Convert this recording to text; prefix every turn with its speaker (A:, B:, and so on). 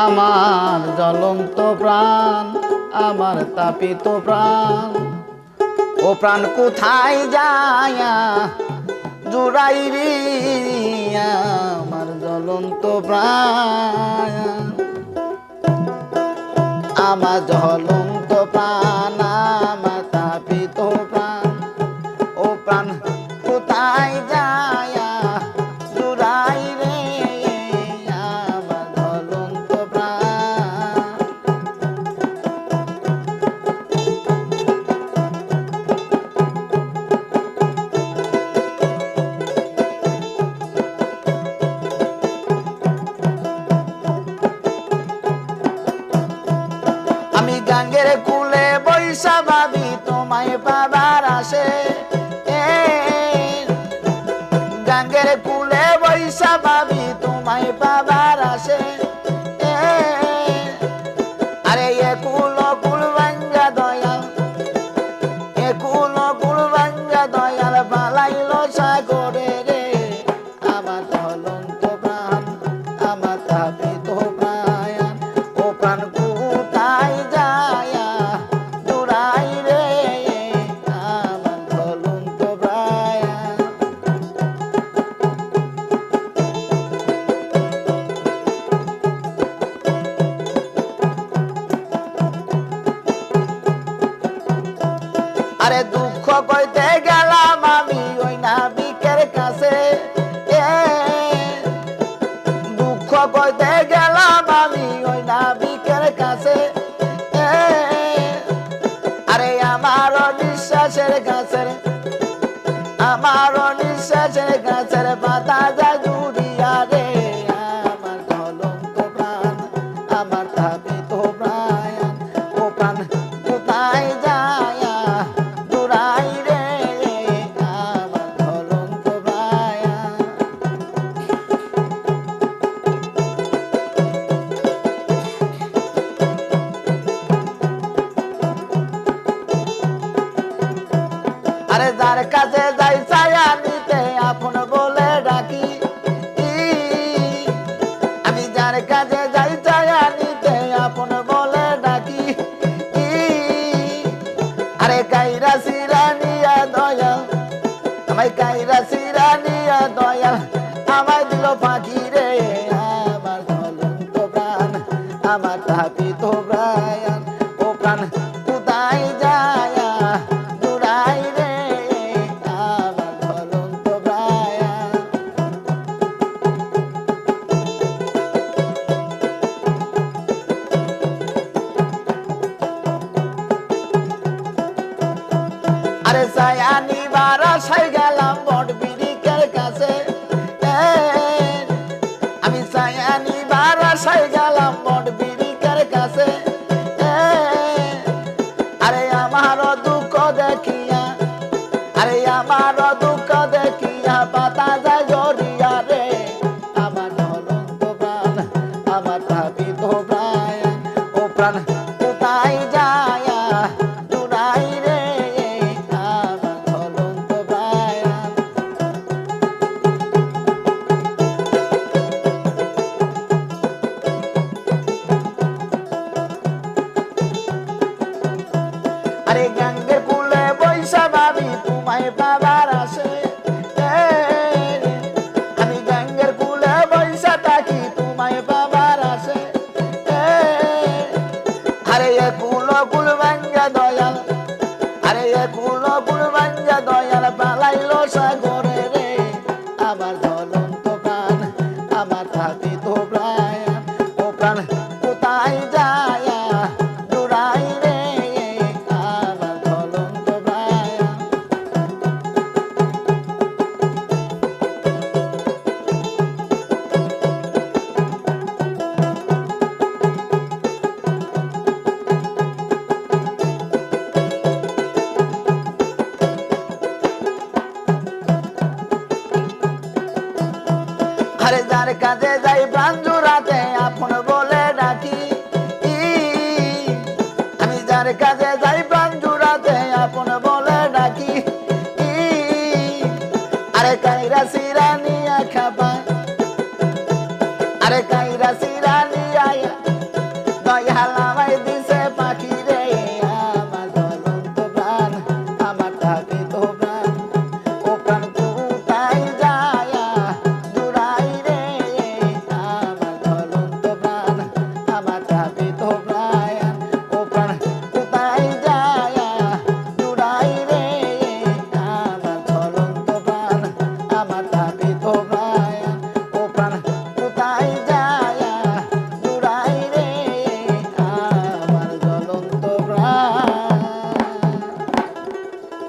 A: আমার জ্বলন্ত প্রাণ, আমার তাপিত প্রাণ, ও প্রাণ কোথায় যায়া জুড়াই রে আমার জ্বলন্ত প্রাণ, আমার জ্বলন্ত প্রাণ, আমার তাপিত প্রাণ, ও প্রাণ কোথায় যায়া জুড়াই রে আমার জ্বলন্ত প্রাণ। আমি গাঙ্গের কুলে বৈশা ভাবি তোমায় পাবার আসে, গাঙ্গের কুলে বৈশা ভাবি তোমায় পাবার আসে, আরে এ কুল কুল ভাঙ্গা দয়াল, এ কুল কুল ভাঙ্গা দয়াল বালাইল সাগরে রে আমার জ্বলন্ত প্রাণ, আমার তাপিত প্রাণ, ও প্রাণ কোথায় যায়া জুড়াই রে আমার জ্বলন্ত প্রাণ। আরে দুঃখ কইতে গেলাম আমি ওই নাবিকের কাছে, দুঃখ কইতে গেলাম আমি ওই নাবিকের কাছে, আরে আমার নিঃশ্বাসের গাছের, আমার নিঃশ্বাসের গাছের পাতা যায় জুড়িয়া রে আমার জ্বলন্ত প্রাণ, আমার তাপিত প্রাণ, ও প্রাণ কোথায় যায়া জুড়াই রে আমার জ্বলন্ত প্রাণ। আরে যার কাছে যাই ছায়া নিতে আপন বলে ডাকি, আমি যার কাছে যাই ছায়া নিতে আপন বলে ডাকি, আরে কাইরা সিরানিয়া দয়াল, আমায় কাইরা সিরানিয়া দয়াল আমায় দিল ফাঁকি রে আমার জ্বলন্ত প্রাণ, আমার তাপিত প্রাণ, ও প্রাণ কোথায় যায়া জুড়াই রে আমার জ্বলন্ত প্রাণ। আরে ছায়া নিবার আশায় গেলাম বট বিরিকের কাছে, আমি ছায়া নিবার আশায় গেলাম বট বিরিকের কাছে, আরে আমার দুঃখ দেখিয়া, আরে আমার দুঃখ দেখিয়া পাতা যায় জড়িয়া রে আমার জ্বলন্ত প্রাণ, আমার তাপিত প্রাণ, ও প্রাণ কোথায় যায়া জুড়াই রে আমার জ্বলন্ত প্রাণ। আরে গাঙ্গের কুলে বৈশা ভাবি তোমায় পাবার আসে, আমি গাঙ্গের কুলে বৈশা থাকি তোমায় পাবার আসে, আরে এ কুল কুল ভাঙ্গা দয়াল, আরে এ কুল কুল ভাঙ্গা দয়াল বালাইল সাগরে রে আমার জ্বলন্ত প্রাণ, আমার তাপিত প্রাণ, ও প্রাণ কোথায় যায়া জুড়াই রে আমার জ্বলন্ত প্রাণ। আরে যার কাছে যাই প্রাণ জুড়াতে আপন বলে ডাকি, আমি যার কাছে